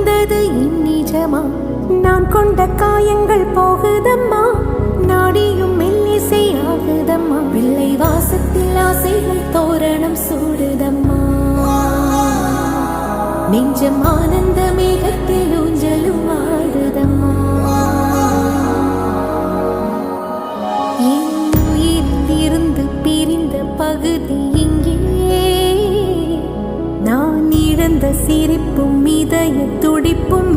வந்தது நிஜமா? நான் கொண்ட காயங்கள் போகுதம்மா, நாடியும் மெல்லிசை ஆகுதம்மா. வெள்ளை வாசத்தில் ஆசைகள் தோரணம் சூடுதம்மா. நெஞ்சம் ஆனந்த மேகத்தில் ஊஞ்சலும் ஆடுதம்மா. என் உயிரிலிருந்து பிரிந்த பகுதி இங்கே, நான் இழந்த சிரிப்பும் இதய துடிப்பும்